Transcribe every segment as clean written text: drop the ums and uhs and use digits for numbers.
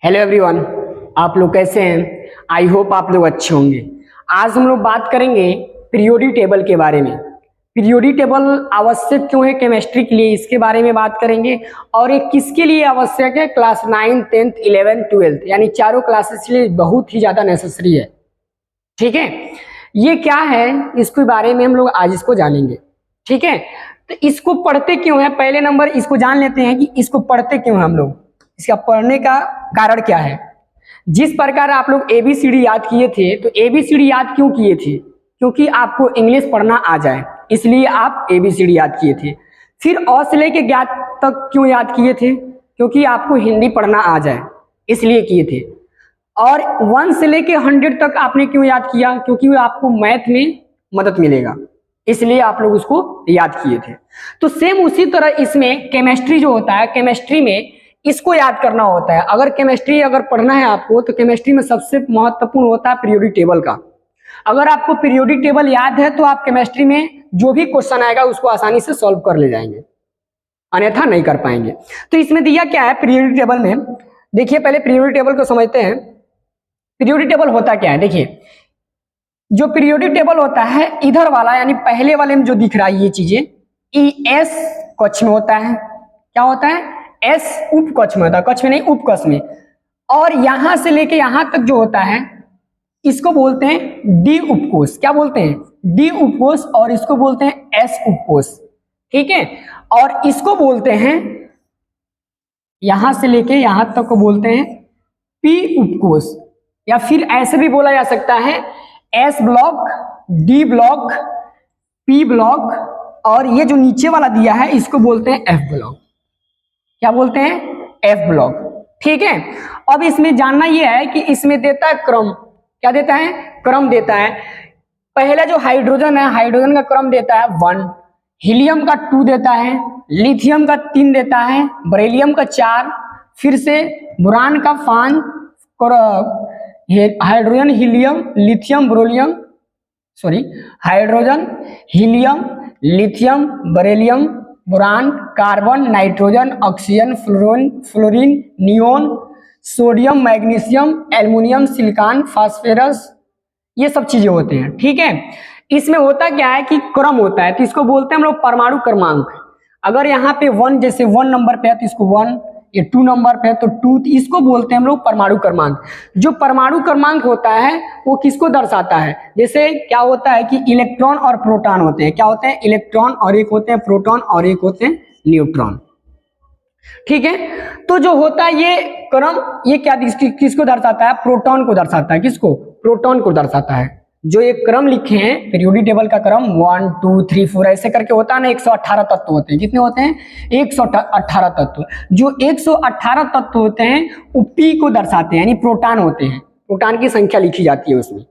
Hello everyone, आप लोग कैसे हैं? आई होप आप लोग अच्छे होंगे। आज हम लोग बात करेंगे पीरियोडिक टेबल के बारे में। पीरियोडिक टेबल आवश्यक क्यों है केमिस्ट्री के लिए, इसके बारे में बात करेंगे। और ये किसके लिए आवश्यक है? क्लास 9, 10th, 11th, 12th यानी चारों क्लासेस के लिए बहुत ही ज़्यादा नेसेसरी है। ठीक है, ये क्या है इसके बारे में हम लोग आज इसको जानेंगे। ठीक है, तो इसको पढ़ते क्यों है? पहले नंबर इसको जान लेते हैं कि इसको पढ़ते क्यों है हम लोग, इसका पढ़ने का कारण क्या है। जिस प्रकार आप लोग ABCD याद किए थे, तो ABCD याद क्यों किए थे? क्योंकि आपको इंग्लिश पढ़ना आ जाए, इसलिए आप ABCD याद किए थे। फिर अ से लेके ज्ञात तक क्यों याद किए थे? क्योंकि आपको हिंदी पढ़ना आ जाए, इसलिए किए थे। और 1 से लेके 100 तक आपने क्यों याद किया? क्योंकि आपको मैथ में मदद मिलेगा, इसलिए आप लोग उसको याद किए थे। तो सेम उसी तरह इसमें केमिस्ट्री जो होता है, केमिस्ट्री में इसको याद करना होता है। अगर केमिस्ट्री अगर पढ़ना है आपको, तो केमिस्ट्री में सबसे महत्वपूर्ण होता है पीरियोडिक टेबल का। अगर आपको पीरियोडिक टेबल याद है तो आप केमिस्ट्री में जो भी क्वेश्चन आएगा उसको आसानी से सॉल्व कर ले जाएंगे, अन्यथा नहीं कर पाएंगे। तो इसमें दिया क्या है पीरियोडिक टेबल में, देखिए पहले पीरियोडिक टेबल को समझते हैं। पीरियोडिक टेबल होता क्या है? देखिए, जो पीरियोडिक टेबल होता है इधर वाला यानी पहले वाले में जो दिख रहा है ये चीजें, एस कक्ष में होता है। क्या होता है? एस उप कक्ष में होता है, कक्ष में नहीं उप कक्ष में। और यहां से लेके यहां तक जो होता है इसको बोलते हैं डी उपकोष। क्या बोलते हैं? डी उपकोष। और इसको बोलते हैं एस उपकोष। ठीक है, और इसको बोलते हैं यहां से लेके यहां तक को बोलते हैं पी उपकोष, या फिर ऐसे भी बोला जा सकता है S block, D block, P block, और ये जो नीचे वाला दिया है इसको बोलते हैं एफ ब्लॉक। क्या बोलते हैं? F block. ठीक है, अब इसमें जानना यह है कि इसमें देता है क्रम। क्या देता है? क्रम देता है। पहला जो हाइड्रोजन है, हाइड्रोजन का क्रम देता है 1, हीलियम का 2 देता है, लिथियम का 3 देता है, बेरिलियम का 4, फिर से बोरान का 5, hydrogen, helium, lithium, beryllium, hydrogen, helium, lithium, beryllium, boron, carbon, nitrogen, oxygen, fluorine, neon, sodium, magnesium, aluminium, silicon, phosphorus, ये सब चीजें होते हैं। ठीक है, इसमें होता क्या है कि क्रम होता है, तो इसको बोलते हैं हम लोग परमाणु क्रमांक। अगर यहाँ पे 1 जैसे 1 नंबर पे है तो इसको 1, ये 2 नंबर पे है तो 2, तो इसको बोलते हैं हम लोग परमाणु क्रमांक। जो परमाणु क्रमांक होता है वो किसको दर्शाता है? जैसे क्या होता है कि इलेक्ट्रॉन और प्रोटॉन होते हैं। क्या होते हैं? इलेक्ट्रॉन, और एक होते हैं प्रोटॉन, और एक होते हैं न्यूट्रॉन। ठीक है, तो जो होता है ये क्रम, ये क्या किसको दर्शाता है? प्रोटॉन को दर्शाता है। किसको? प्रोटॉन को दर्शाता है। जो ये क्रम लिखे हैं पीरियोडिक टेबल का क्रम 1, 2, 3, 4 ऐसे करके होता है ना। 118 तत्व होते हैं। कितने होते हैं? 118 तत्व। जो 118 तत्व होते हैं वो पी को दर्शाते हैं, यानी प्रोटॉन होते हैं। प्रोटॉन की संख्या लिखी जाती है उसमें।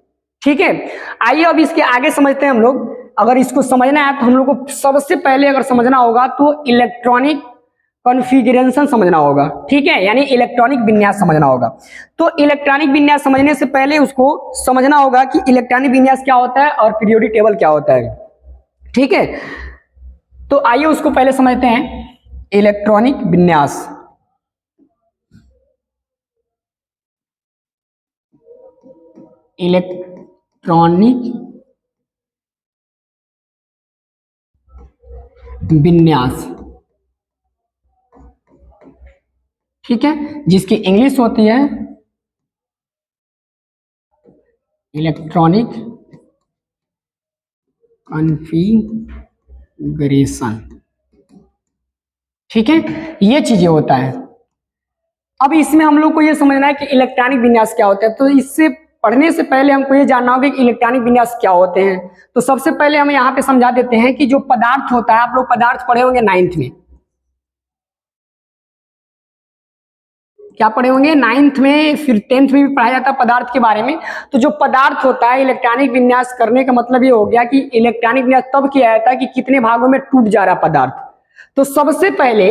ठीक है, आइए अब इसके आगे समझते हैं हम लोग। अगर इसको समझना है तो हम लोग को सबसे पहले अगर समझना होगा तो इलेक्ट्रॉनिक कॉन्फ़िगरेशन समझना होगा। ठीक है, यानी इलेक्ट्रॉनिक विन्यास समझना होगा। तो इलेक्ट्रॉनिक विन्यास समझने से पहले उसको समझना होगा कि इलेक्ट्रॉनिक विन्यास क्या होता है और पीरियोडिक टेबल क्या होता है। ठीक है, तो आइए उसको पहले समझते हैं। इलेक्ट्रॉनिक विन्यास, इलेक्ट्रॉनिक विन्यास, ठीक है, जिसकी इंग्लिश होती है इलेक्ट्रॉनिक कॉन्फ़िगरेशन। ठीक है, ये चीजें होता है। अब इसमें हम लोग को ये समझना है कि इलेक्ट्रॉनिक विन्यास क्या होता है। तो इससे पढ़ने से पहले हमको ये जानना होगा कि इलेक्ट्रॉनिक विन्यास क्या होते हैं। तो सबसे पहले हम यहाँ पे समझा देते हैं कि जो पदार्थ होता है, आप लोग पदार्थ पढ़े होंगे 9th में। क्या पढ़े होंगे? 9th में, फिर 10th में भी पढ़ाया जाता है पदार्थ के बारे में। तो जो पदार्थ होता है, इलेक्ट्रॉनिक विन्यास करने का मतलब ये हो गया कि इलेक्ट्रॉनिक विन्यास तब किया जाता है कि कितने भागों में टूट जा रहा पदार्थ। तो सबसे पहले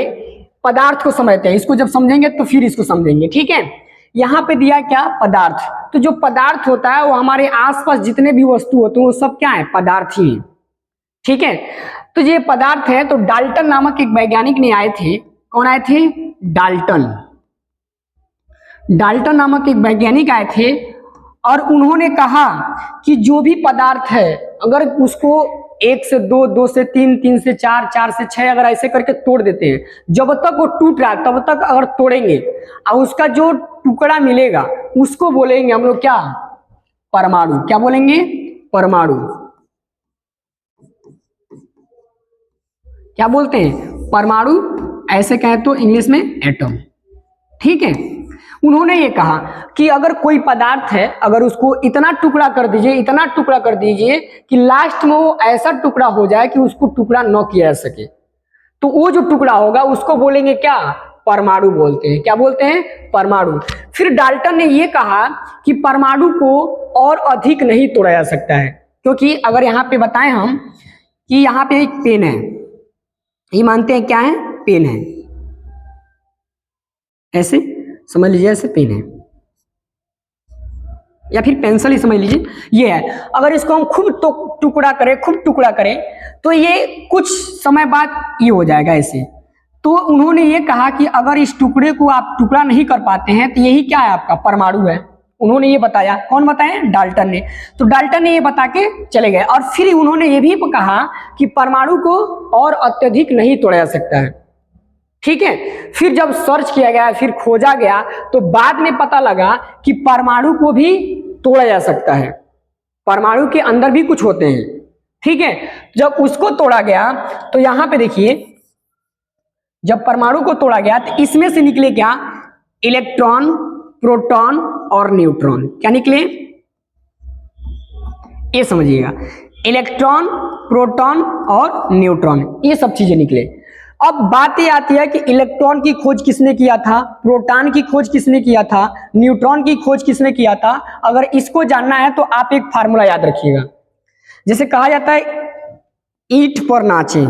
पदार्थ को समझते हैं। इसको जब समझेंगे तो फिर इसको समझेंगे। ठीक है, यहाँ पे दिया क्या? पदार्थ। तो जो पदार्थ होता है वो हमारे आसपास जितने भी वस्तु होते हैं वो सब क्या है? पदार्थ ही है। ठीक है, तो ये पदार्थ है। तो डाल्टन नामक एक वैज्ञानिक ने आए थे। कौन आए थे? डाल्टन। डाल्टन नामक एक वैज्ञानिक आए थे और उन्होंने कहा कि जो भी पदार्थ है अगर उसको 1 से 2, 2 से 3, 3 से 4, 4 से 6 अगर ऐसे करके तोड़ देते हैं, जब तक वो टूट रहा है तब तक अगर तोड़ेंगे और उसका जो टुकड़ा मिलेगा उसको बोलेंगे हम लोग क्या, परमाणु। क्या बोलेंगे, परमाणु। क्या बोलते हैं, परमाणु। ऐसे कहें तो इंग्लिश में एटम। ठीक है। उन्होंने ये कहा कि अगर कोई पदार्थ है अगर उसको इतना टुकड़ा कर दीजिए, इतना टुकड़ा कर दीजिए कि लास्ट में वो ऐसा टुकड़ा हो जाए कि उसको टुकड़ा न किया जा सके, तो वो जो टुकड़ा होगा उसको बोलेंगे क्या, परमाणु बोलते हैं। क्या बोलते हैं, परमाणु। फिर डाल्टन ने ये कहा कि परमाणु को और अधिक नहीं तोड़ा जा सकता है, क्योंकि अगर यहाँ पे बताएं हम कि यहाँ पे एक पेन है, ये मानते हैं क्या है, पेन है, ऐसे समझ लीजिए, ऐसे पेन है या फिर पेंसिल ही समझ लीजिए, ये है। अगर इसको हम खूब टुकड़ा करें, खूब टुकड़ा करें तो ये कुछ समय बाद ये हो जाएगा ऐसे। तो उन्होंने ये कहा कि अगर इस टुकड़े को आप टुकड़ा नहीं कर पाते हैं तो यही क्या है, आपका परमाणु है। उन्होंने ये बताया। कौन बताया, डाल्टन ने। तो डाल्टन ने ये बता के चले गए और फिर उन्होंने ये भी कहा कि परमाणु को और अत्यधिक नहीं तोड़ा जा सकता है। ठीक है। फिर जब सर्च किया गया, फिर खोजा गया, तो बाद में पता लगा कि परमाणु को भी तोड़ा जा सकता है, परमाणु के अंदर भी कुछ होते हैं। ठीक है। जब उसको तोड़ा गया तो यहां पे देखिए, जब परमाणु को तोड़ा गया तो इसमें से निकले क्या, इलेक्ट्रॉन, प्रोटॉन और न्यूट्रॉन। क्या निकले, ये समझिएगा, इलेक्ट्रॉन, प्रोटॉन और न्यूट्रॉन, ये सब चीजें निकले। अब बात ये आती है कि इलेक्ट्रॉन की खोज किसने किया था, प्रोटॉन की खोज किसने किया था, न्यूट्रॉन की खोज किसने किया था। अगर इसको जानना है तो आप एक फार्मूला याद रखिएगा। जैसे कहा जाता है ईंट पर नाचे,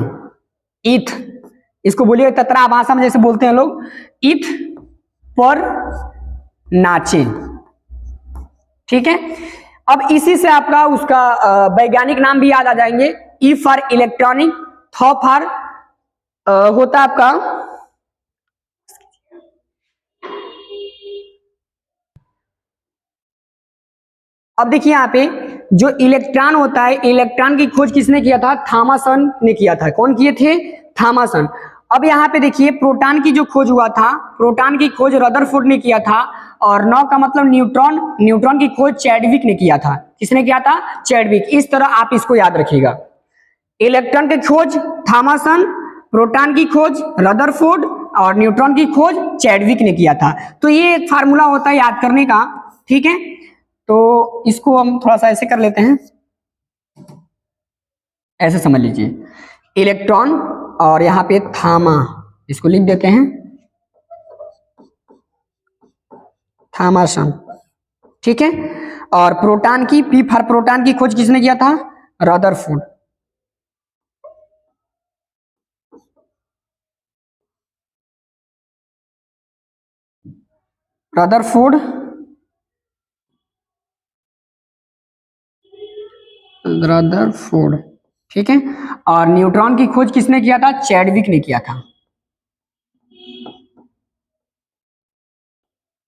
ईंट, इसको बोलिए ततरा भाषा में जैसे बोलते हैं लोग, ईंट पर नाचे। ठीक है। अब इसी से आपका उसका वैज्ञानिक नाम भी याद आ जाएंगे। ई फॉर इलेक्ट्रॉनिक, थ फॉर होता है आपका, अब देखिए यहाँ पे जो इलेक्ट्रॉन होता है, इलेक्ट्रॉन की खोज किसने किया था, थॉमसन ने किया था। कौन किए थे, थॉमसन। अब यहाँ पे देखिए प्रोटॉन की जो खोज हुआ था, प्रोटॉन की खोज रदरफोर्ड ने किया था। और 9 का मतलब न्यूट्रॉन, न्यूट्रॉन की खोज चैडविक ने किया था। किसने किया था, चैडविक। इस तरह आप इसको याद रखिएगा, इलेक्ट्रॉन की खोज थॉमसन, प्रोटॉन की खोज रदरफोर्ड और न्यूट्रॉन की खोज चैडविक ने किया था। तो ये एक फार्मूला होता है याद करने का। ठीक है। तो इसको हम थोड़ा सा ऐसे कर लेते हैं, ऐसे समझ लीजिए, इलेक्ट्रॉन और यहाँ पे थामा, इसको लिख देते हैं थामासन। ठीक है। और प्रोटॉन की, पी फॉर प्रोटॉन की खोज किसने किया था, रदरफोर्ड। Rutherford, Rutherford. ठीक है। और न्यूट्रॉन की खोज किसने किया था, चैडविक ने किया था।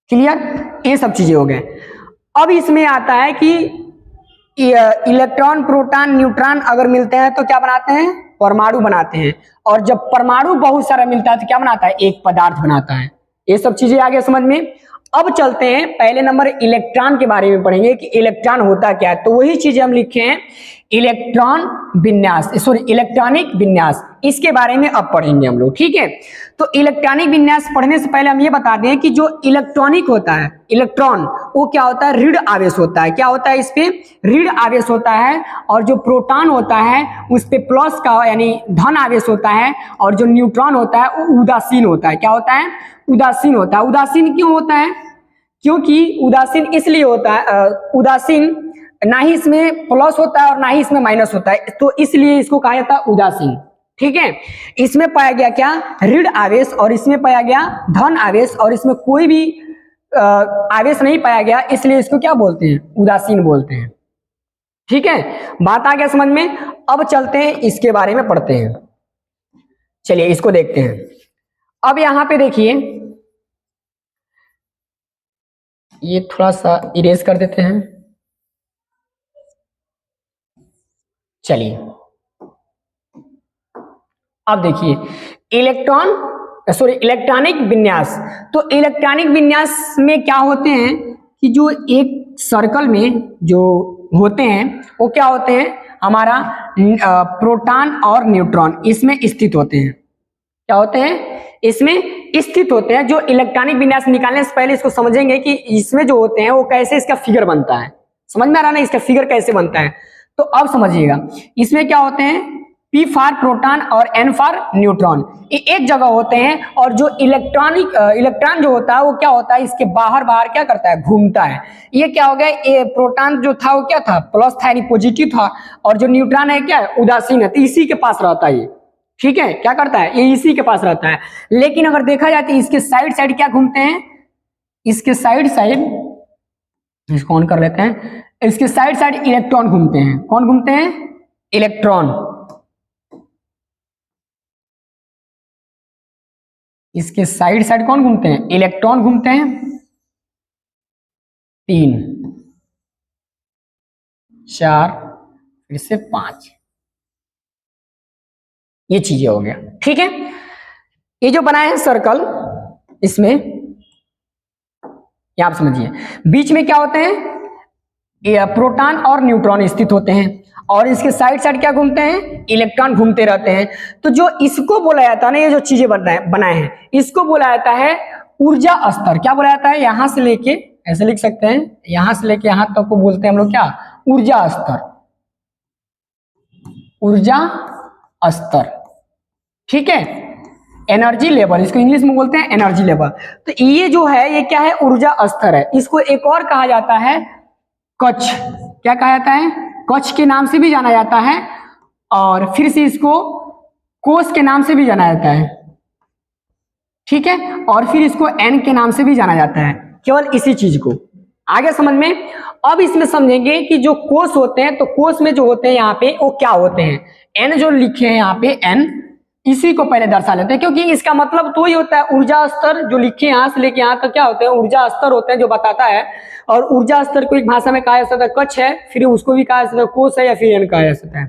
क्लियर, ये सब चीजें हो गए। अब इसमें आता है कि इलेक्ट्रॉन, प्रोटॉन, न्यूट्रॉन अगर मिलते हैं तो क्या बनाते हैं, परमाणु बनाते हैं। और जब परमाणु बहुत सारा मिलता है तो क्या बनाता है, एक पदार्थ बनाता है। ये सब चीजें आगे समझ में। अब चलते हैं, पहले नंबर इलेक्ट्रॉन के बारे में पढ़ेंगे कि इलेक्ट्रॉन होता क्या है। तो वही चीजें हम लिखे हैं, इलेक्ट्रॉन विन्यास, सॉरी इलेक्ट्रॉनिक विन्यास, इसके बारे में अब पढ़ेंगे हम लोग। ठीक है। तो इलेक्ट्रॉनिक विन्यास पढ़ने से पहले हम ये बता दें कि जो इलेक्ट्रॉनिक होता है, इलेक्ट्रॉन, वो क्या होता है, ऋण आवेश होता है। क्या होता है, इस पे ऋण आवेश होता है। और जो प्रोटॉन होता है उस पे प्लस का यानी धन आवेश होता है। और जो न्यूट्रॉन होता है वो उदासीन होता है। क्या होता है, उदासीन होता है। उदासीन क्यों होता है, क्योंकि उदासीन इसलिए होता है, उदासीन ना ही इसमें प्लस होता है और ना ही इसमें माइनस होता है, तो इसलिए इसको कहा जाता है उदासीन। ठीक है। इसमें पाया गया क्या, ऋण आवेश, और इसमें पाया गया धन आवेश, और इसमें कोई भी आवेश नहीं पाया गया, इसलिए इसको क्या बोलते हैं, उदासीन बोलते हैं। ठीक है। बात आ गया समझ में। अब चलते हैं इसके बारे में पढ़ते हैं। चलिए इसको देखते हैं। अब यहां पे देखिए, ये थोड़ा सा इरेज कर देते हैं। चलिए अब देखिए इलेक्ट्रॉनिक विन्यास। तो इलेक्ट्रॉनिक विन्यास में क्या होते हैं कि जो एक सर्कल में जो होते हैं वो क्या होते हैं, हमारा प्रोटॉन और न्यूट्रॉन इसमें स्थित होते हैं। क्या होते हैं, इसमें स्थित होते हैं। जो इलेक्ट्रॉनिक विन्यास निकालने से पहले इसको समझेंगे कि इसमें जो होते हैं वो कैसे इसका फिगर बनता है। समझ में आ रहा ना, इसका फिगर कैसे बनता है। तो अब समझिएगा, इसमें क्या होते हैं, P फॉर प्रोटॉन और N फॉर न्यूट्रॉन, ये एक जगह होते हैं। और जो इलेक्ट्रॉन जो होता है वो क्या होता है, इसके बाहर बाहर क्या करता है, घूमता है। ये क्या हो गया, ये प्रोटॉन जो था वो क्या था, प्लस था यानी पॉजिटिव था, और जो न्यूट्रॉन है क्या है, उदासीन है। तो इसी के पास रहता है ये, ठीक है, क्या करता है, ये इसी के पास रहता है। लेकिन अगर देखा जाए तो इसके साइड साइड क्या घूमते हैं, इसके साइड साइड, इसको ऑन कर लेते हैं, इसके साइड साइड इलेक्ट्रॉन घूमते हैं। कौन घूमते हैं, इलेक्ट्रॉन। इसके साइड साइड कौन घूमते हैं, इलेक्ट्रॉन घूमते हैं। 3 4 फिर से 5, ये चीजें हो गया, ठीक है। ये जो बनाए हैं सर्कल, इसमें आप समझिए बीच में क्या होते हैं, ये प्रोटॉन और न्यूट्रॉन स्थित होते हैं, और इसके साइड साइड क्या घूमते हैं, इलेक्ट्रॉन घूमते रहते हैं। तो जो इसको बोला जाता है ना, ये जो चीजें बनाए हैं, इसको बोला जाता है ऊर्जा स्तर। क्या बोला जाता है, यहां से लेके, ऐसे लिख सकते हैं, यहां से लेके यहां तक को बोलते हैं हम लोग क्या, ऊर्जा स्तर। ऊर्जा स्तर, ठीक है, एनर्जी लेवल, इसको इंग्लिश में बोलते हैं एनर्जी लेवल। तो ये जो है, ये क्या है, ऊर्जा स्तर है। इसको एक और कहा जाता है कक्ष। क्या कहा जाता है, कक्ष के नाम से भी जाना जाता है, और फिर से इसको कोष के नाम से भी जाना जाता है, ठीक है, और फिर इसको एन के नाम से भी जाना जाता है। केवल इसी चीज को आगे समझ में। अब इसमें समझेंगे कि जो कोष होते हैं, तो कोष में जो होते हैं यहाँ पे वो क्या होते हैं। एन जो लिखे हैं यहाँ पे, एन, इसी को पहले दर्शा लेते हैं, क्योंकि इसका मतलब तो ही होता है ऊर्जा स्तर। जो लिखे यहाँ से लेके यहाँ तक क्या होते हैं, ऊर्जा स्तर होते हैं, जो बताता है। और ऊर्जा स्तर को एक भाषा में कहा जा सकता है कक्ष है, फिर उसको भी कहा जा सकता है कोष है, या फिर एन कहा जा सकता है।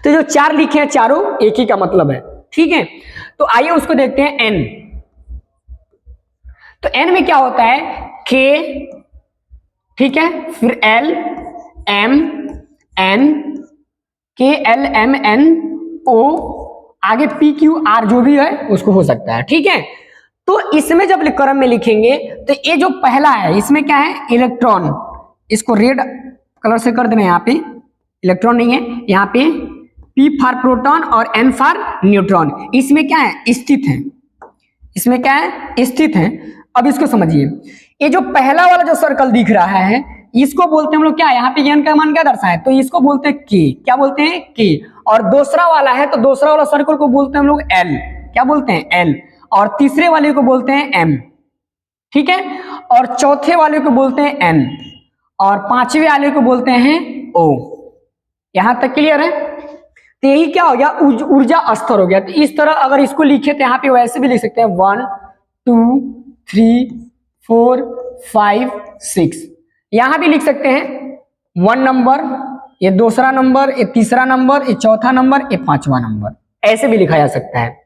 तो जो 4 लिखे हैं, चारों एक ही का मतलब है, ठीक है। तो आइए उसको देखते हैं, एन। तो एन में क्या होता है, के, ठीक है, फिर एल एम एन, के एल एम एन ओ, आगे पी क्यू आर जो भी है उसको हो सकता है, ठीक है। तो इसमें जब क्रम में लिखेंगे तो ये जो पहला है, इसमें क्या है, इलेक्ट्रॉन। इसको रेड कलर से कर देना, यहाँ पे इलेक्ट्रॉन नहीं है, यहाँ पे P फॉर प्रोटॉन और N फॉर न्यूट्रॉन, इसमें क्या है, स्थित है। इसमें क्या है, स्थित है। अब इसको समझिए, ये जो पहला वाला जो सर्कल दिख रहा है, इसको बोलते हैं हम लोग क्या, यहाँ पे एन का मान क्या दर्शाए, तो इसको बोलते हैं के। क्या बोलते हैं, के। और दूसरा वाला है, तो दूसरा वाला सर्कल को बोलते हैं हम लोग एल। क्या बोलते हैं, एल। और तीसरे वाले को बोलते हैं एम, ठीक है। और चौथे वाले को बोलते हैं एन, और पांचवें वाले को बोलते हैं ओ। यहां तक क्लियर है। तो यही क्या हो गया, ऊर्जा स्तर हो गया। तो इस तरह अगर इसको लिखे तो यहाँ पे वैसे भी लिख सकते हैं 1 2 3 4 5 6, यहां भी लिख सकते हैं 1 नंबर, ये दूसरा नंबर, ये तीसरा नंबर, ये चौथा नंबर, ये पांचवा नंबर, ऐसे भी लिखा जा सकता है,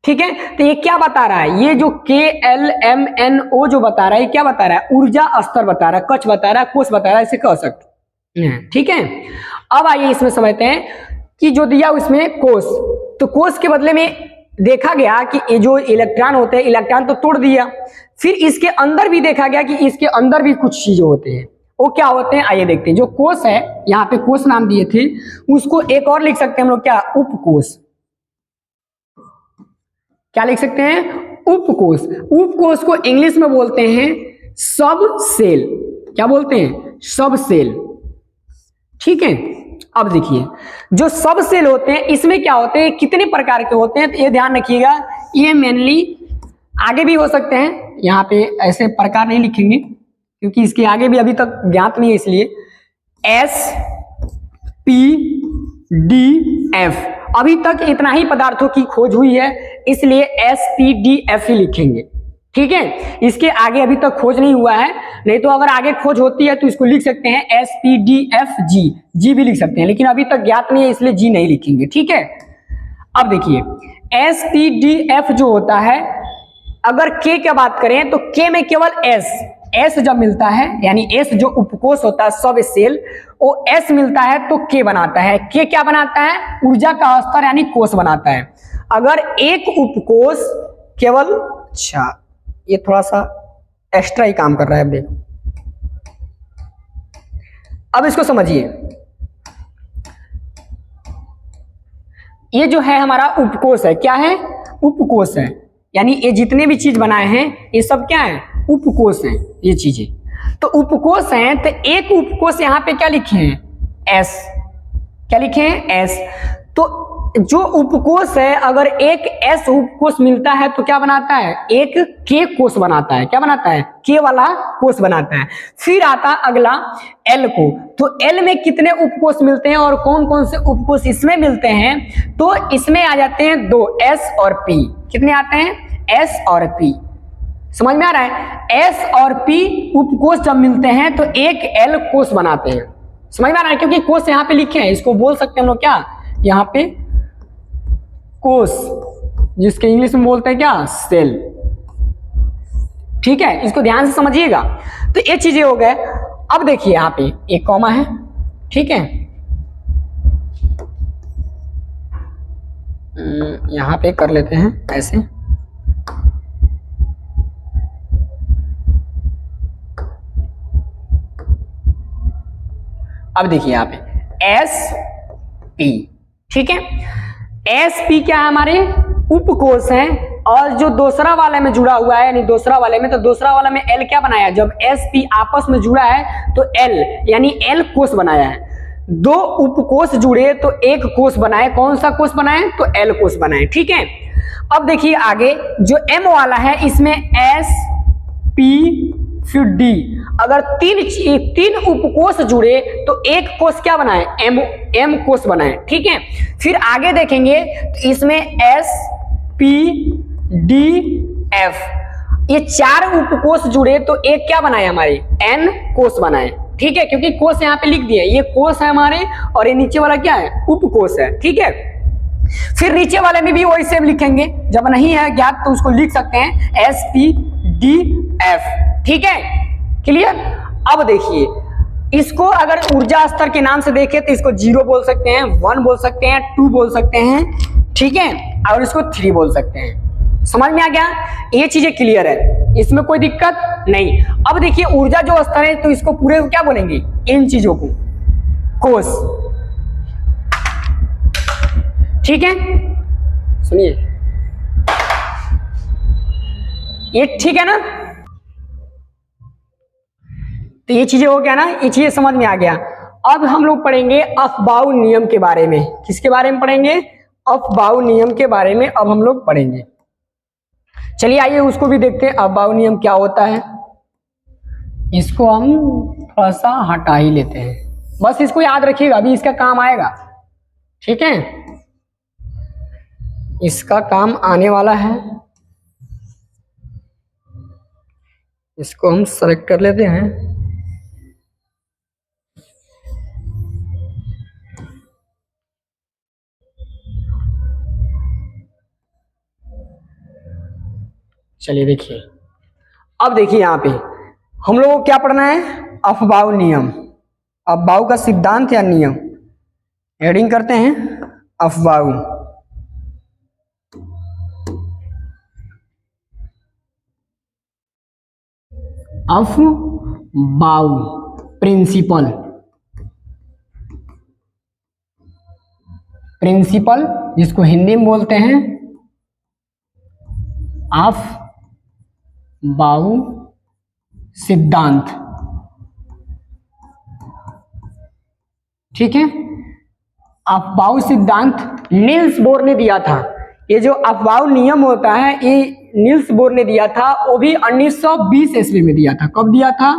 ठीक है। तो ये क्या बता रहा है, ये जो के एल एम एन ओ जो बता रहा है, ये क्या बता रहा है, ऊर्जा स्तर बता रहा है, कक्ष बता रहा है, कोष बता रहा है, इसे कह सकते हैं, ठीक है। अब आइए इसमें समझते हैं कि जो दिया उसमें कोष, तो कोष के बदले में देखा गया कि ये जो इलेक्ट्रॉन होते हैं, इलेक्ट्रॉन तो तोड़ दिया, फिर इसके अंदर भी देखा गया कि इसके अंदर भी कुछ चीजें होते हैं। वो क्या होते हैं, आइए देखते हैं। जो कोष है, यहाँ पे कोष नाम दिए थे, उसको एक और लिख सकते हैं हम लोग, क्या, उपकोष। क्या लिख सकते हैं, उपकोष। उपकोष को इंग्लिश में बोलते हैं सब सेल। क्या बोलते हैं, सब सेल, ठीक है। अब देखिए, जो सब सेल होते हैं, इसमें क्या होते हैं, कितने प्रकार के होते हैं, तो ये ध्यान रखिएगा। ये मेनली आगे भी हो सकते हैं, यहाँ पे ऐसे प्रकार नहीं लिखेंगे क्योंकि इसके आगे भी अभी तक ज्ञात नहीं है, इसलिए एस पी डी एफ, अभी तक इतना ही पदार्थों की खोज हुई है, इसलिए एस पी डी एफ ही लिखेंगे, ठीक है, इसके आगे अभी तक खोज नहीं हुआ है, नहीं तो अगर आगे खोज होती है तो इसको लिख सकते हैं SPDFG, जी भी लिख सकते हैं, लेकिन अभी तक ज्ञात नहीं है इसलिए जी नहीं लिखेंगे। ठीक है, अब देखिए SPDF जो होता है, अगर के की बात करें तो के में केवल एस जब मिलता है, यानी एस जो उपकोष होता है सब सेल, वो एस मिलता है तो के बनाता है। के क्या बनाता है? ऊर्जा का स्तर यानी कोष बनाता है। अगर एक उपकोष केवल, अच्छा ये थोड़ा सा एक्स्ट्रा ही काम कर रहा है, अब देखो, अब इसको समझिए। ये जो है हमारा उपकोष है, क्या है? उपकोष है, यानी ये जितने भी चीज बनाए हैं ये सब क्या है? उपकोष हैं ये चीजें। तो उपकोष हैं, तो एक उपकोष यहाँ पे क्या लिखे हैं? एस। क्या लिखे हैं? एस। तो जो उपकोष है, अगर एक एस उपकोष मिलता है तो क्या बनाता है? एक के कोष बनाता है। क्या बनाता है? के वाला कोष बनाता है। फिर आता अगला एल को, तो एल में कितने उपकोष मिलते हैं और कौन कौन से उपकोष इसमें मिलते हैं? तो इसमें आ जाते हैं दो, एस और पी। कितने आते हैं? एस और पी। समझ में आ रहा है? एस और पी उपकोष जब मिलते हैं तो एक एल कोष बनाते हैं। समझ में आ रहा है? क्योंकि कोष यहाँ पे लिखे हैं, इसको बोल सकते हैं हम लोग क्या, यहाँ पे कोष, जिसके इंग्लिश में बोलते हैं क्या? सेल। ठीक है, इसको ध्यान से समझिएगा। तो ये चीजें हो गए। अब देखिए यहाँ पे एक कॉमा है, ठीक है, यहाँ पे कर लेते हैं ऐसे। अब देखिए यहाँ पे एस पी, ठीक है, एस पी क्या है? हमारे उपकोष हैं। और जो दूसरा वाले में जुड़ा हुआ है, यानी दूसरा वाले में, तो दूसरा वाला में एल क्या बनाया? जब एस पी आपस में जुड़ा है तो एल, यानी एल कोष बनाया है। दो उपकोष जुड़े तो एक कोष बनाए। कौन सा कोष बनाए? तो एल कोष बनाए। ठीक है, अब देखिए आगे जो एम वाला है, इसमें एस पी फिर डी। अगर तीन उपकोष जुड़े तो एक कोष क्या बनाए? एम कोष बनाए। ठीक है, फिर आगे देखेंगे तो इसमें एस पी डी एफ, ये चार उपकोष जुड़े तो एक क्या बनाए? हमारे एन कोष बनाए। ठीक है, क्योंकि कोष यहाँ पे लिख दिए, ये कोष है हमारे और ये नीचे वाला क्या है? उपकोष है। ठीक है, फिर नीचे वाले में भी वही सेम लिखेंगे, जब नहीं है ज्ञात तो उसको लिख सकते हैं एस पी डी एफ। ठीक है, क्लियर? अब देखिए इसको अगर ऊर्जा स्तर के नाम से देखें तो इसको 0 बोल सकते हैं, 1 बोल सकते हैं, 2 बोल सकते हैं, ठीक है, और इसको 3 बोल सकते हैं। समझ में आ गया? ये चीजें क्लियर है, इसमें कोई दिक्कत नहीं। अब देखिए ऊर्जा जो स्तर है, तो इसको पूरे को क्या बोलेंगे? इन चीजों को कोष। ठीक है, सुनिए, ये ठीक है ना? तो ये चीजें हो गया ना, ये चीजें समझ में आ गया। अब हम लोग पढ़ेंगे अफबाउ नियम के बारे में। किसके बारे में पढ़ेंगे? अफबाउ नियम के बारे में अब हम लोग पढ़ेंगे। चलिए आइए उसको भी देखते हैं, अफबाउ नियम क्या होता है। इसको हम थोड़ा सा हटा ही लेते हैं, बस इसको याद रखिएगा, अभी इसका काम आएगा। ठीक है, इसका काम आने वाला है। इसको हम सेलेक्ट कर लेते हैं। चलिए देखिए, अब देखिए यहाँ पे हम लोगों को क्या पढ़ना है? अफबाउ नियम, अफबाउ का सिद्धांत या नियम। हेडिंग करते हैं अफबाउ। अफबाउ प्रिंसिपल, प्रिंसिपल जिसको हिंदी में बोलते हैं अफबाउ सिद्धांत। ठीक है, अफबाउ सिद्धांत नील्स बोर ने दिया था। ये जो अफबाउ नियम होता है, ये नील्स बोर ने दिया था, वो भी 1920 ईस्वी में दिया था। कब दिया था?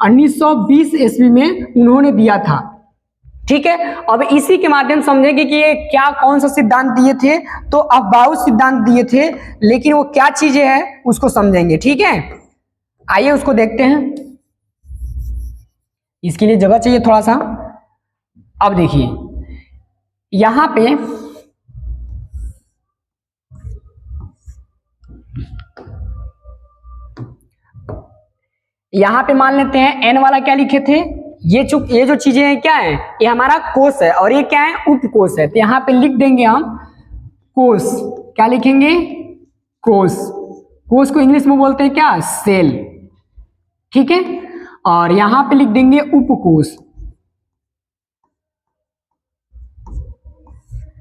1920 ईस्वी में उन्होंने दिया था। ठीक है, अब इसी के माध्यम से समझेंगे कि ये क्या कौन सा सिद्धांत दिए थे, तो अफबाउ सिद्धांत दिए थे, लेकिन वो क्या चीजें हैं उसको समझेंगे। ठीक है, आइए उसको देखते हैं। इसके लिए जगह चाहिए थोड़ा सा। अब देखिए यहां पे मान लेते हैं एन वाला क्या लिखे थे, ये जो चीजें हैं क्या है, ये हमारा कोष है और ये क्या है, उपकोष है। तो यहां पे लिख देंगे हम कोष। क्या लिखेंगे, कोष। कोष को इंग्लिश में बोलते हैं क्या, सेल। ठीक है, और यहां पे लिख देंगे उपकोष।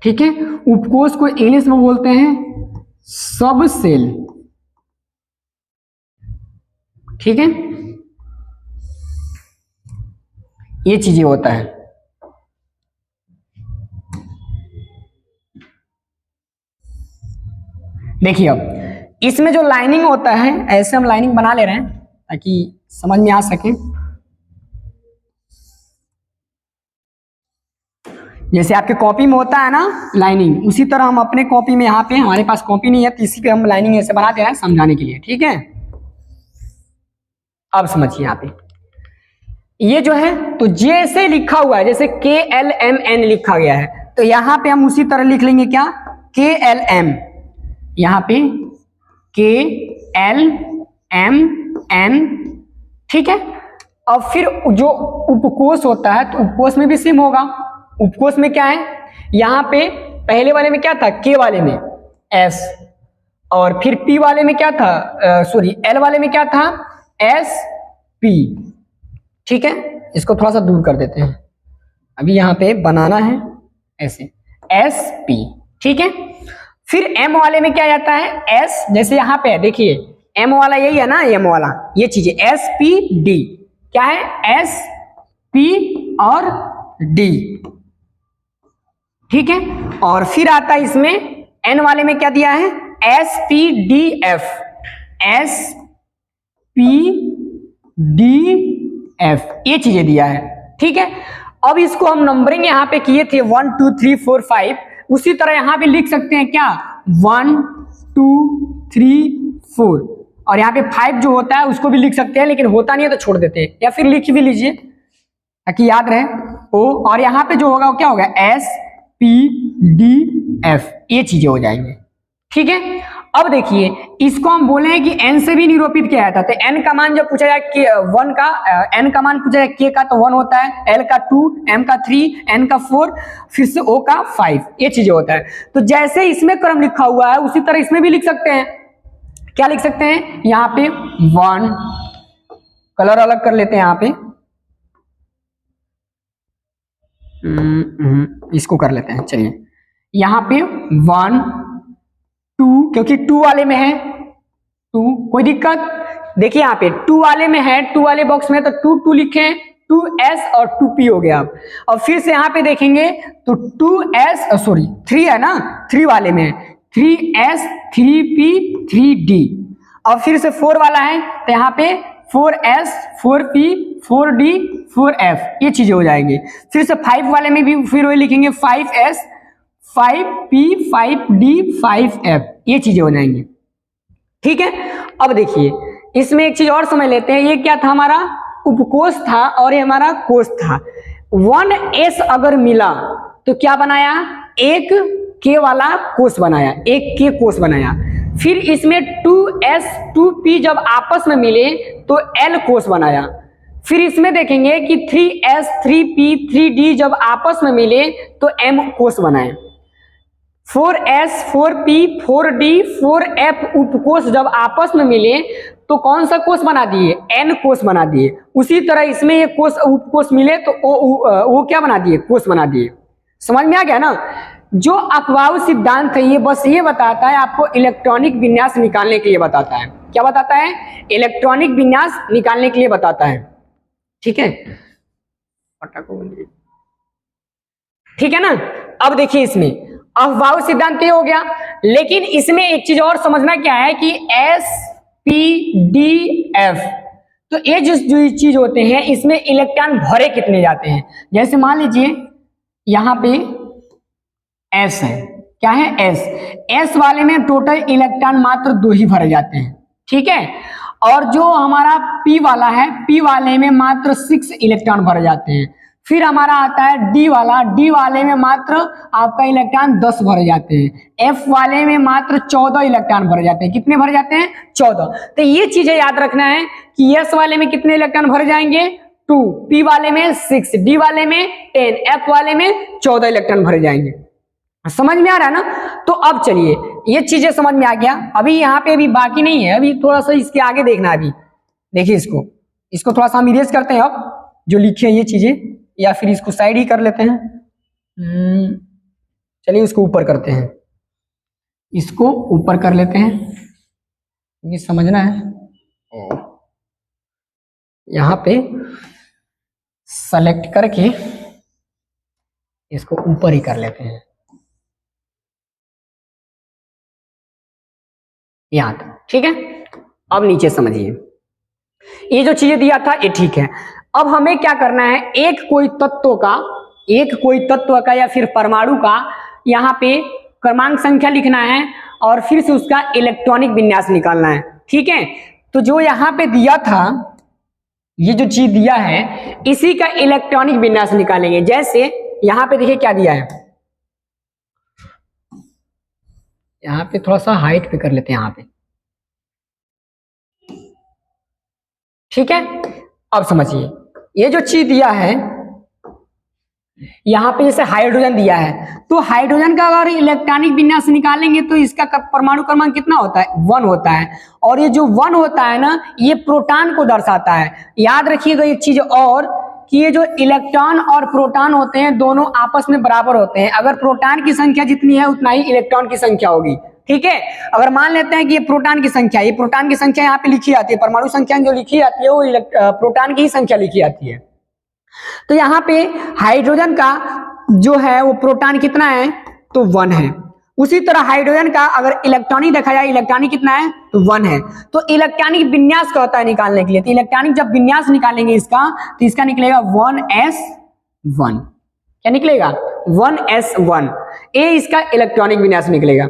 ठीक है, उपकोष को इंग्लिश में बोलते हैं सब सेल। ठीक है, ये चीजें होता है। देखिए अब इसमें जो लाइनिंग होता है, ऐसे हम लाइनिंग बना ले रहे हैं ताकि समझ में आ सके। जैसे आपके कॉपी में होता है ना लाइनिंग, उसी तरह हम अपने कॉपी में, यहाँ पे हमारे पास कॉपी नहीं है तो इसी पे हम लाइनिंग ऐसे बना दे रहे हैं समझाने के लिए। ठीक है, अब समझिए यहाँ पे ये जो है तो जैसे लिखा हुआ है, जैसे KLMN लिखा गया है, तो यहाँ पे हम उसी तरह लिख लेंगे क्या, KLM। यहाँ पे KLMN। ठीक है, अब फिर जो उपकोष होता है तो उपकोष में भी सेम होगा। उपकोष में क्या है, यहाँ पे पहले वाले में क्या था, K वाले में S, और फिर P वाले में क्या था, L वाले में क्या था, SP। ठीक है, इसको थोड़ा सा दूर कर देते हैं, अभी यहाँ पे बनाना है ऐसे SP। ठीक है, फिर M वाले में क्या जाता है, S, जैसे यहाँ पे देखिए M वाला यही है ना, M वाला ये चीजें SPD क्या है, SP और D। ठीक है, और फिर आता है इसमें N वाले में क्या दिया है, SPDF। SPDF ये चीजें दिया है। ठीक है, अब इसको हम नंबरिंग यहाँ पे किए थे 1 2 3 4 5, उसी तरह यहाँ पे लिख सकते हैं क्या, 1 2 3 4, और यहाँ पे 5 जो होता है उसको भी लिख सकते हैं, लेकिन होता नहीं है तो छोड़ देते हैं, या फिर लिख भी लीजिए ताकि याद रहे O, और यहाँ पे जो होगा वो क्या होगा, SPDF ये चीजें हो जाएंगे। ठीक है, अब देखिए इसको हम बोले हैं कि n से भी निरूपित किया जाता है, तो n का मान जब पूछा जाए कि 1 का, n का मान पूछा जाए k का तो 1 होता है, l का 2, m का 3, n का 4, फिर से o का 5, ये चीजें होता है। तो जैसे इसमें क्रम लिखा हुआ है उसी तरह इसमें भी लिख सकते हैं। क्या लिख सकते हैं, यहाँ पे 1, कलर अलग कर लेते हैं, यहाँ पे इसको कर लेते हैं, चलिए यहाँ पे 1 2, क्योंकि 2 वाले में है 2, कोई दिक्कत, देखिए यहाँ पे 2 वाले में है, 2 वाले बॉक्स में, तो 2 2 लिखें, 2s और 2p हो गया। अब फिर से यहाँ पे देखेंगे तो 3 है ना, 3 वाले में 3s 3p 3d। अब फिर से 4 वाला है तो यहाँ पे 4s 4p 4d 4f ये चीजें हो जाएंगी। फिर से 5 वाले में भी फिर वही लिखेंगे 5s 5p 5d 5f ये चीजें हो जाएंगी। ठीक है, अब देखिए इसमें एक चीज और समझ लेते हैं, ये क्या था, हमारा उपकोष था और ये हमारा कोष था। 1s अगर मिला तो क्या बनाया, एक k वाला कोष बनाया, एक k कोष बनाया। फिर इसमें 2s 2p जब आपस में मिले तो l कोष बनाया। फिर इसमें देखेंगे कि 3s 3p 3d जब आपस में मिले तो m कोष बनाए। 4s 4p 4d 4f उपकोष जब आपस में मिले तो कौन सा कोष बना दिए, n कोष बना दिए। उसी तरह इसमें ये कोष उपकोष मिले तो वो क्या बना दिए, कोष बना दिए। समझ में आ गया ना। जो अपवाह सिद्धांत है ये बस ये बताता है आपको इलेक्ट्रॉनिक विन्यास निकालने के लिए बताता है। क्या बताता है, इलेक्ट्रॉनिक विन्यास निकालने के लिए बताता है। ठीक है, ठीक है ना। अब देखिए इसमें अपवाह सिद्धांत ये हो गया, लेकिन इसमें एक चीज और समझना क्या है कि SPDF, तो ये जो चीज होते हैं इसमें इलेक्ट्रॉन भरे कितने जाते हैं। जैसे मान लीजिए यहाँ पे एस है, क्या है एस। एस वाले में टोटल इलेक्ट्रॉन मात्र 2 ही भरे जाते हैं, ठीक है। और जो हमारा पी वाला है, पी वाले में मात्र 6 इलेक्ट्रॉन भरे जाते हैं। फिर हमारा आता है डी वाला, डी वाले में मात्र आपका इलेक्ट्रॉन 10 भरे जाते हैं। एफ वाले में मात्र 14 इलेक्ट्रॉन भरे जाते हैं। कितने भरे जाते हैं? 14। तो ये चीजें याद रखना है कि एस वाले में कितने इलेक्ट्रॉन भरे जाएंगे? 2, पी वाले में 6, डी वाले में 10, एफ वाले में 14 इलेक्ट्रॉन भरे जाएंगे। समझ में आ रहा है ना? तो अब चलिए, ये चीजें समझ में आ गया। अभी यहाँ पे अभी बाकी नहीं है, अभी थोड़ा सा इसके आगे देखना है। अभी देखिए इसको थोड़ा सा हम इरेज करते हैं अब, जो लिखे हैं ये चीजें, या फिर इसको साइड ही कर लेते हैं। चलिए इसको ऊपर करते हैं, इसको ऊपर कर लेते हैं, ये समझना है। यहाँ पे सेलेक्ट करके इसको ऊपर ही कर लेते हैं, यहाँ तक, ठीक है। अब नीचे समझिए, ये जो चीजें दिया था ये ठीक है। अब हमें क्या करना है, एक कोई तत्व का या फिर परमाणु का यहाँ पे क्रमांक संख्या लिखना है और फिर से उसका इलेक्ट्रॉनिक विन्यास निकालना है, ठीक है। तो जो यहाँ पे दिया था, ये जो चीज दिया है, इसी का इलेक्ट्रॉनिक विन्यास निकालेंगे। जैसे यहाँ पे देखिए क्या दिया है, यहाँ पे थोड़ा सा हाइट पे कर लेते हैं, यहाँ पे, ठीक है। अब समझिए, ये जो चीज दिया है, यहाँ पे जैसे हाइड्रोजन दिया है, तो हाइड्रोजन का अगर इलेक्ट्रॉनिक विन्यास निकालेंगे तो इसका परमाणु क्रमांक कितना होता है? 1 होता है। और ये जो 1 होता है ना, ये प्रोटॉन को दर्शाता है। याद रखिएगा एक चीज और, कि ये जो इलेक्ट्रॉन और प्रोटॉन होते हैं दोनों आपस में बराबर होते हैं। अगर प्रोटॉन की संख्या जितनी है उतना ही इलेक्ट्रॉन की संख्या होगी, ठीक है। अगर मान लेते हैं कि ये प्रोटॉन की संख्या यहाँ पे लिखी जाती है, परमाणु संख्या जो लिखी जाती है वो प्रोटॉन की ही संख्या लिखी जाती है। तो यहाँ पे हाइड्रोजन का जो है वो प्रोटॉन कितना है? तो 1 है। उसी तरह हाइड्रोजन का अगर इलेक्ट्रॉनिक देखा जाए, इलेक्ट्रॉनिक कितना है? तो 1 है। तो इलेक्ट्रॉनिक विन्यास का होता है निकालने के लिए, तो इलेक्ट्रॉनिक जब विन्यास निकालेंगे इसका, तो इसका निकलेगा 1s1। क्या निकलेगा? 1s1। ये इसका इलेक्ट्रॉनिक विन्यास निकलेगा।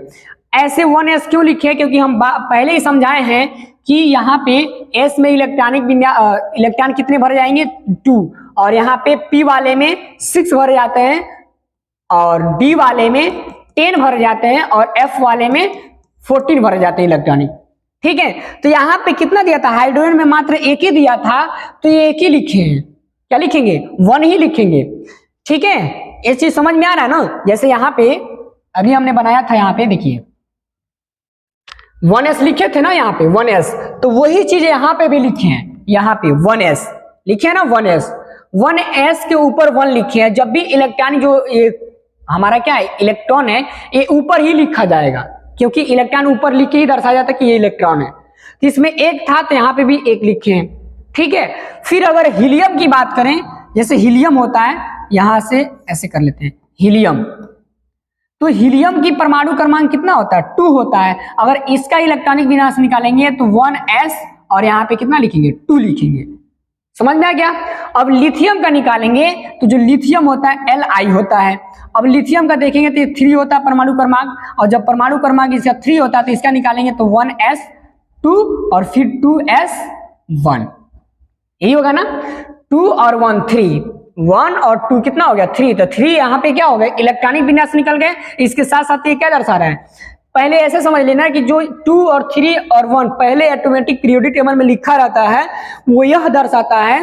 ऐसे 1s क्यों लिखे? क्योंकि हम पहले ही समझाए हैं कि यहाँ पे s में इलेक्ट्रॉन कितने भरे जाएंगे? 2। और यहाँ पे p वाले में 6 भरे जाते हैं, और d वाले में 10 भरे जाते हैं, और f वाले में 14 भरे जाते हैं इलेक्ट्रॉनिक, ठीक है। तो यहाँ पे कितना दिया था? हाइड्रोजन में मात्र 1 ही दिया था, तो ये 1 ही लिखे हैं। क्या लिखेंगे? 1 ही लिखेंगे, ठीक है। ये चीज समझ में आ रहा है ना? जैसे यहाँ पे अभी हमने बनाया था, यहाँ पे देखिए 1s लिखे थे ना, यहाँ पे 1s, तो वही चीज यहाँ पे भी लिखे हैं। यहाँ पे 1s लिखे हैं ना, 1s के ऊपर 1 लिखे हैं। जब भी इलेक्ट्रॉन जो ये हमारा क्या है, इलेक्ट्रॉन है, ये ऊपर ही लिखा जाएगा, क्योंकि इलेक्ट्रॉन ऊपर लिख के ही दर्शाया जाता है कि ये इलेक्ट्रॉन है। तो इसमें 1 था, तो यहाँ पे भी 1 लिखे हैं, ठीक है। फिर अगर हीलियम की बात करें, जैसे हीलियम होता है, यहां से ऐसे कर लेते हैं हीलियम, तो हीलियम की परमाणु क्रमांक कितना होता है? 2 होता है। अगर इसका इलेक्ट्रॉनिक विन्यास निकालेंगे तो 1s, और यहाँ पे कितना लिखेंगे? 2 लिखेंगे। समझ में आ गया? अब लिथियम का निकालेंगे, तो जो लिथियम होता है Li होता है। अब लिथियम का देखेंगे तो 3 होता है परमाणु क्रमांक, और जब परमाणु क्रमांक इसका 3 होता है तो इसका निकालेंगे तो 1s2 और फिर 2s1, यही होगा ना? 2 और 1 3, 1 और 2 कितना हो गया? 3। तो 3 यहाँ पे क्या हो गया? इलेक्ट्रॉनिक विन्यास निकल गए। इसके साथ साथ ये क्या दर्शा रहा है? पहले ऐसे समझ लेना कि जो 2 और 3 और 1 पहले ऑटोमेटिक पीरियोडिक टेबल में लिखा रहता है, वो यह दर्शाता है,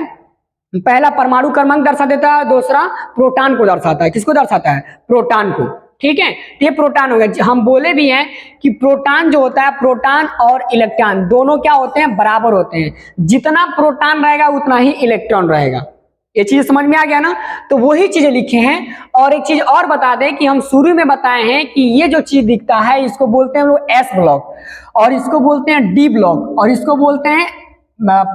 पहला परमाणु क्रमांक दर्शा देता है, दूसरा प्रोटॉन को दर्शाता है। किसको दर्शाता है? प्रोटॉन को, ठीक है। ये प्रोटॉन हो गया। हम बोले भी हैं कि प्रोटॉन जो होता है, प्रोटॉन और इलेक्ट्रॉन दोनों क्या होते हैं? बराबर होते हैं। जितना प्रोटॉन रहेगा उतना ही इलेक्ट्रॉन रहेगा। ये चीज समझ में आ गया ना? तो वही चीजें लिखे हैं। और एक चीज और बता दें कि हम शुरू में बताए हैं कि ये जो चीज दिखता है इसको बोलते हैं हम लोग S ब्लॉक, और इसको बोलते हैं D ब्लॉक, और इसको बोलते हैं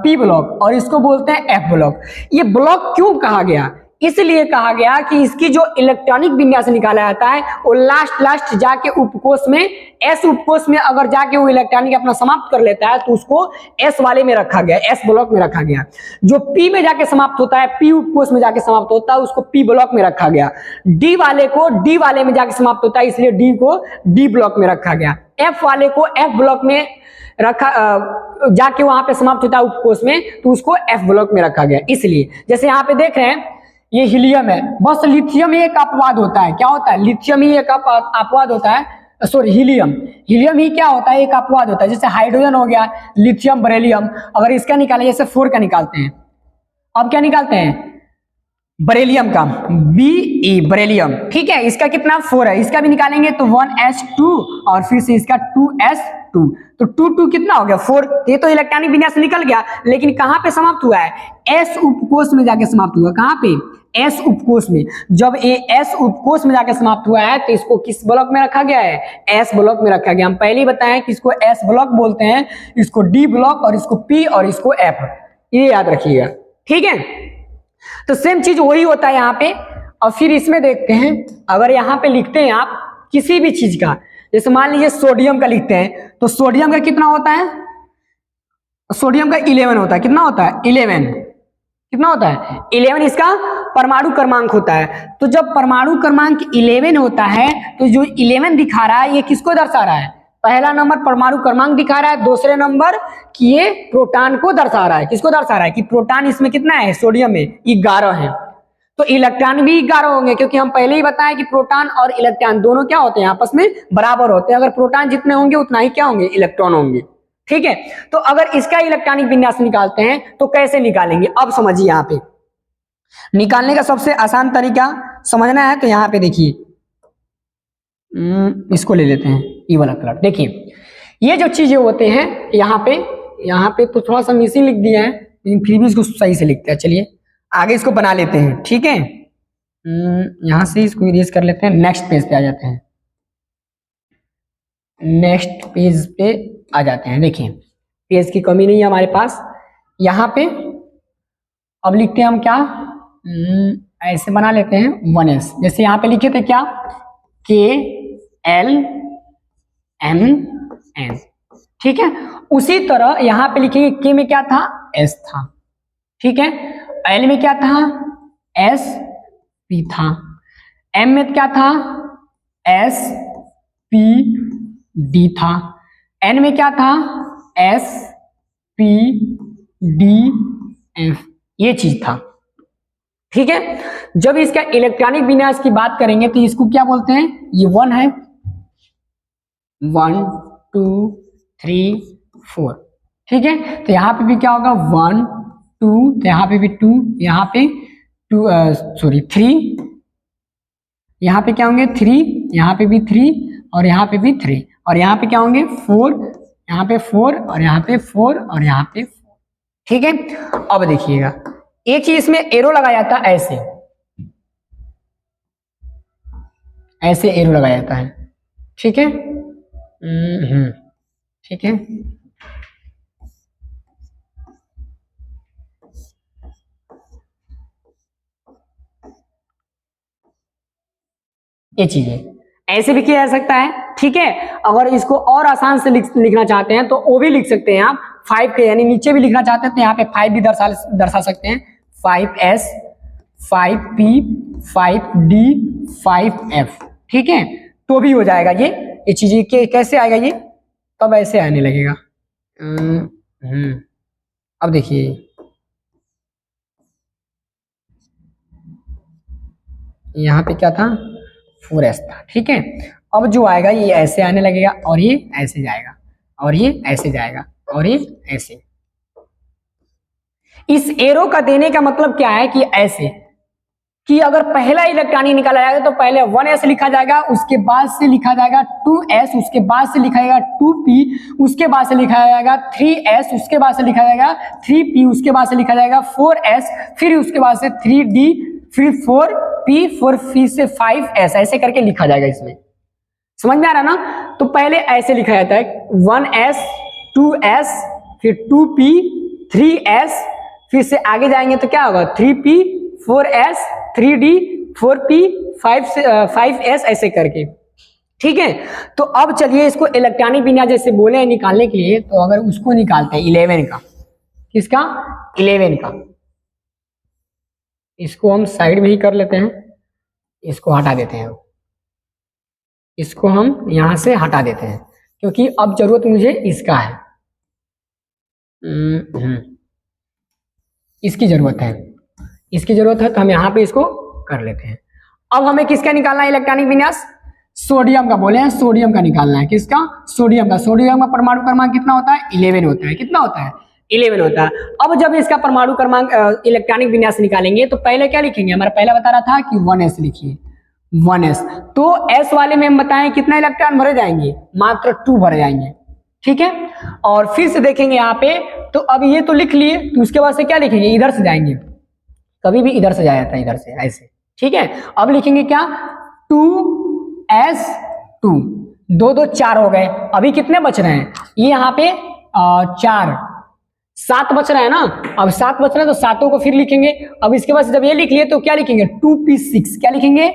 P ब्लॉक, और इसको बोलते हैं F ब्लॉक। ये ब्लॉक क्यों कहा गया? इसलिए कहा गया कि इसकी जो इलेक्ट्रॉनिक विन्यास निकाला जाता है वो लास्ट जाके उपकोष में, एस उपकोष में अगर जाके वो इलेक्ट्रॉनिक अपना समाप्त कर लेता है तो उसको एस वाले में रखा गया, एस ब्लॉक में रखा गया। जो पी में जाके समाप्त होता है, पी उपकोष में जाके समाप्त होता है, उसको पी ब्लॉक में रखा गया। डी वाले को डी वाले में जाके समाप्त होता है, इसलिए डी को डी ब्लॉक में रखा गया। एफ वाले को एफ ब्लॉक में रखा, जाके वहां पे समाप्त होता है उपकोष में, तो उसको एफ ब्लॉक में रखा गया। इसलिए जैसे यहाँ पे देख रहे हैं ये हीलियम है, बस लिथियम ही एक अपवाद होता है। क्या होता है? लिथियम ही एक अपवाद होता है, सॉरी हीलियम ही क्या होता है? एक अपवाद होता है। जैसे हाइड्रोजन हो गया, लिथियम, बरेलियम, अगर इसका निकाले जैसे 4 का निकालते हैं, अब क्या निकालते हैं? बरेलियम का, Be बरेलियम, ठीक है। इसका कितना? 4 है, इसका भी निकालेंगे तो 1s2 और फिर से इसका 2s2, तो 2 कितना हो गया? 4। ये तो इलेक्ट्रॉनिक विन्यास निकल गया, लेकिन कहां पे समाप्त हुआ है? एस उपकोष में जाके समाप्त हुआ। कहां पे? एस उपकोष में। जब ये एस उपकोष में जाके समाप्त हुआ है तो इसको किस ब्लॉक में रखा गया है? एस ब्लॉक में रखा गया। हम पहले ही बताएं कि इसको एस ब्लॉक बोलते हैं, इसको डी ब्लॉक और इसको पी और इसको एफ, ये याद रखिएगा, ठीक है। तो सेम चीज वही होता है यहाँ पे। और फिर इसमें देखते हैं, अगर यहाँ पे लिखते हैं आप किसी भी चीज का, जैसे मान लीजिए सोडियम का लिखते हैं, तो सोडियम का कितना होता है? सोडियम का 11 होता है। कितना होता है? 11। कितना होता है? 11 इसका परमाणु क्रमांक होता है। तो जब परमाणु क्रमांक 11 होता है तो जो 11 दिखा रहा है ये किसको दर्शा रहा है? पहला नंबर परमाणु क्रमांक दिखा रहा है, दूसरे नंबर कि ये प्रोटॉन को दर्शा रहा है। किसको दर्शा रहा है? कि प्रोटॉन इसमें कितना है? सोडियम में 11 है, तो इलेक्ट्रॉन भी 11 होंगे, क्योंकि हम पहले ही बताएं कि प्रोटॉन और इलेक्ट्रॉन दोनों क्या होते हैं? आपस में बराबर होते हैं। अगर प्रोटॉन जितने होंगे उतना ही क्या होंगे? इलेक्ट्रॉन होंगे, ठीक है। तो अगर इसका इलेक्ट्रॉनिक विन्यास निकालते हैं तो कैसे निकालेंगे? अब समझिए, यहाँ पे निकालने का सबसे आसान तरीका समझना है तो यहाँ पे देखिए, इसको ले लेते हैं, ये वाला कलर। देखिए ये जो चीजें होते हैं यहाँ पे तो थोड़ा सा मिसिंग लिख दिया है, लेकिन फिर भी इसको सही से लिखते हैं। चलिए आगे इसको बना लेते हैं, ठीक है। यहां से इसको इरेज कर लेते हैं, नेक्स्ट पेज पे आ जाते हैं। नेक्स्ट पेज पे आ जाते हैं। देखिए पेज की कमी नहीं है हमारे पास। यहाँ पे अब लिखते हैं हम क्या, ऐसे बना लेते हैं 1s। जैसे यहाँ पे लिखे थे क्या, KLMN, ठीक है। उसी तरह यहाँ पे लिखेंगे K में क्या था? S था, ठीक है। L में क्या था? SP था। M में क्या था? SPD था। N में क्या था? SPDF, ये चीज था, ठीक है। जब इसका इलेक्ट्रॉनिक विन्यास की बात करेंगे तो इसको क्या बोलते हैं? ये 1 है, 1 2 3 4, ठीक है। तो यहाँ पे भी क्या होगा? 1 2, तो यहाँ पे भी 2, यहाँ पे 3, यहाँ पे क्या होंगे? 3, यहाँ पे भी 3 और यहाँ पे भी 3, और यहाँ पे क्या होंगे? 4, यहाँ पे 4 और यहाँ पे 4 और यहाँ पे 4, ठीक है। अब देखिएगा एक चीज इसमें एरो लगाया जाता है, ऐसे एरो लगाया जाता है, ठीक है। ठीक है। ये चीज है, ऐसे भी किया जा सकता है, ठीक है। अगर इसको और आसान से लिखना चाहते हैं तो वो भी लिख सकते हैं आप 5 के, यानी नीचे भी लिखना चाहते हैं तो यहाँ पे 5 भी दर्शा सकते हैं। 5S 5P 5D 5F, ठीक है, तो भी हो जाएगा। ये चीजें कैसे आएगा? ये तब ऐसे आने लगेगा। अब देखिए यहाँ पे क्या था? 4S था, ठीक है। अब जो आएगा ये ऐसे आने लगेगा और ये ऐसे जाएगा और ये ऐसे जाएगा और ये ऐसे। इस एरो का देने का मतलब क्या है कि ऐसे, कि अगर पहला इलेक्ट्रॉनिक निकाला जाएगा तो पहले 1s लिखा जाएगा, उसके बाद से लिखा जाएगा 2s, उसके बाद से लिखा जाएगा 2p, उसके बाद से लिखा जाएगा 3s, उसके बाद से लिखा जाएगा 3p, उसके बाद से लिखा जाएगा 4s, फिर उसके बाद से 3d, फिर 4p, फिर से 5s, ऐसे करके लिखा जाएगा। इसमें समझ में आ रहा ना? तो पहले ऐसे लिखा जाता है 1s 2s फिर 2p 3s, फिर से आगे जाएंगे तो क्या होगा? 3p 4s 3D 4P 5S ऐसे करके, ठीक है। तो अब चलिए इसको इलेक्ट्रॉनिक विन्यास जैसे बोले हैं निकालने के लिए, तो अगर उसको निकालते हैं 11 का, किसका 11 का, इसको हम साइड में ही कर लेते हैं, इसको हटा देते हैं, इसको हम यहां से हटा देते हैं क्योंकि अब जरूरत मुझे इसका है, इसकी जरूरत है, इसकी जरूरत है, तो हम यहाँ पे इसको कर लेते हैं। अब हमें किसका निकालना है इलेक्ट्रॉनिक विन्यास, सोडियम का बोले हैं, सोडियम का निकालना है, किसका सोडियम का। सोडियम का परमाणु क्रमांक कितना होता है 11 होता है, कितना होता है 11 होता है। अब जब इसका परमाणु क्रमांक इलेक्ट्रॉनिक विन्यास निकालेंगे तो पहले क्या लिखेंगे, हमारा पहला बता रहा था कि 1s लिखिए, 1s। तो s वाले में हम बताएं कितना इलेक्ट्रॉन भरे जाएंगे, मात्र 2 भरे जाएंगे, ठीक है। और फिर से देखेंगे यहाँ पे, तो अब ये तो लिख लिए, तो उसके बाद से क्या लिखेंगे, इधर से जाएंगे, कभी भी इधर से जाया जाता है, इधर से ऐसे, ठीक है। अब लिखेंगे क्या 2s2, 2 2 4 हो गए। अभी कितने बच रहे हैं, ये यहाँ पे 4 7 बच रहे हैं ना, अब 7 बच रहे हैं तो सातों को फिर लिखेंगे। अब इसके बाद जब ये लिख लिए तो क्या लिखेंगे 2p6, क्या लिखेंगे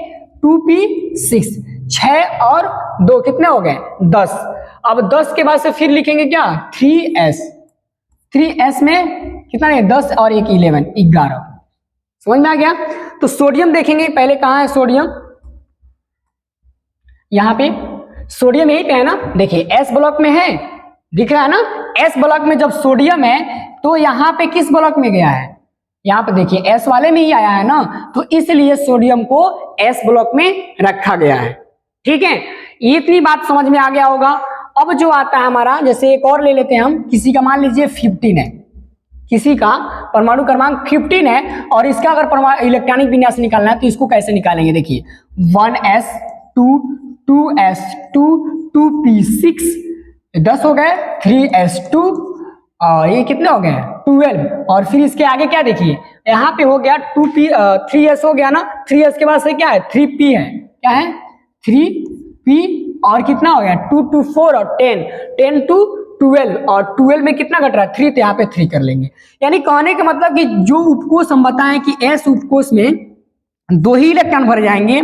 2p6, 6 और 2 कितने हो गए 10। अब 10 के बाद से फिर लिखेंगे क्या 3s, 3s में कितना है 10 और 1 11, 11। समझ में आ गया। तो सोडियम देखेंगे पहले, कहाँ है सोडियम, यहाँ पे सोडियम यही पे है ना, देखिए एस ब्लॉक में है, दिख रहा है ना, एस ब्लॉक में जब सोडियम है तो यहाँ पे किस ब्लॉक में गया है, यहाँ पे देखिए एस वाले में ही आया है ना, तो इसलिए सोडियम को एस ब्लॉक में रखा गया है, ठीक है। ये इतनी बात समझ में आ गया होगा। अब जो आता है हमारा, जैसे एक और ले लेते हैं हम, किसी का मान लीजिए 15 है, किसी का परमाणु क्रमांक 15 है और इसका अगर इलेक्ट्रॉनिक विन्यास निकालना है तो इसको कैसे निकालेंगे, देखिए 1s2 2s2 2p6, 10 हो गए, 3s2 और ये कितने हो गए 12, और फिर इसके आगे क्या देखिए यहाँ पे हो गया 3s हो गया ना, 3s के बाद से क्या है 3p है, क्या है 3p, और कितना हो गया 2 2 4 और 10 10 to 12, और 12 में कितना घट रहा है 3, तो यहाँ पे 3 कर लेंगे। यानी कहने का मतलब कि जो उपकोष हम बताएं कि एस उपकोष में 2 ही इलेक्ट्रॉन भरे जाएंगे,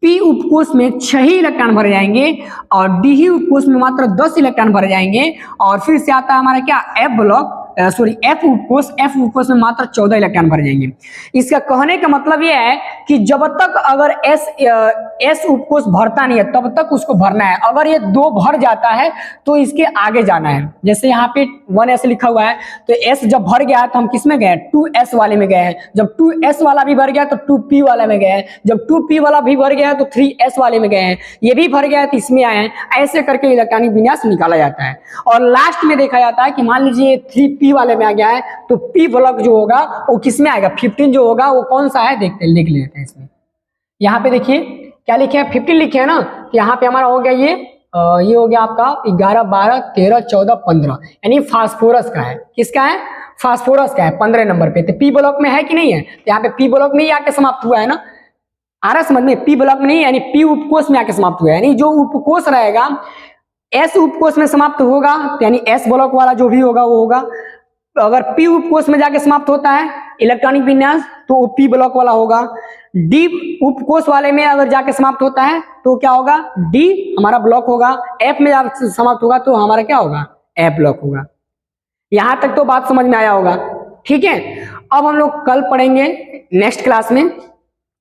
पी उपकोष में 6 ही इलेक्ट्रॉन भरे जाएंगे, और डी ही उपकोष में मात्र 10 इलेक्ट्रॉन भरे जाएंगे, और फिर से आता है हमारा क्या एफ ब्लॉक, एफ उपकोष में मात्र 14 इलेक्ट्रॉन भर जाएंगे। इसका कहने का मतलब यह है कि जब तक अगर एस उपकोष भरता नहीं है तब तक उसको भरना है, अगर ये 2 भर जाता है तो इसके आगे जाना है। जैसे यहाँ पे 1s लिखा हुआ है, तो s जब भर गया है तो हम किस में गए 2s वाले में गए हैं, जब 2s वाला भी भर गया तो 2p वाले में गए हैं, जब 2p वाला भी भर गया है तो 3s वाले में गए हैं, ये भी भर गया है तो इसमें आए हैं। ऐसे करके इलेक्ट्रॉनिक विन्यास निकाला जाता है। और लास्ट में देखा जाता है कि मान लीजिए 3p वाले में आ गया है तो p ब्लॉक जो होगा वो किस में आएगा 15 जो होगा वो कौन सा है देखते लिख लेते हैं इसमें। यहाँ पे देखिए क्या लिखे हैं 15 लिखे हैं ना, तो यहाँ पे हमारा हो गया ये हो गया आपका 11 12 13 14 15, यानी फास्फोरस का है। किसका है फास्फोरस का है 15 नंबर पे। तो p ब्लॉक में है कि नहीं है, तो यहाँ पे p ब्लॉक में ही आके समाप्त हुआ है ना, आ रहा समझ में, p ब्लॉक में नहीं यानी p उपकोष में आके समाप्त हुआ है, यानी जो उपकोष रहेगा s उपकोष में समाप्त होगा, यानी s ब्लॉक वाला जो भी होगा वो होगा। अगर p उपकोष में जाके समाप्त होता है इलेक्ट्रॉनिक विन्यास तो वो p ब्लॉक वाला होगा। d उपकोष वाले में अगर जाके समाप्त होता है तो क्या होगा d हमारा ब्लॉक होगा। f में जाके समाप्त होगा तो हमारा क्या होगा f ब्लॉक होगा। यहां तक तो बात समझ में आया होगा, ठीक है। अब हम लोग कल पढ़ेंगे नेक्स्ट क्लास में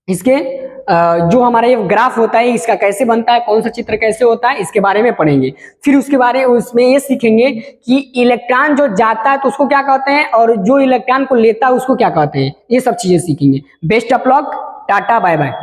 इसके जो हमारा ये ग्राफ होता है इसका कैसे बनता है, कौन सा चित्र कैसे होता है, इसके बारे में पढ़ेंगे। फिर उसके बारे में उसमें ये सीखेंगे कि इलेक्ट्रॉन जो जाता है तो उसको क्या कहते हैं और जो इलेक्ट्रॉन को लेता है उसको क्या कहते हैं, ये सब चीजें सीखेंगे। Best of luck, tata bye bye.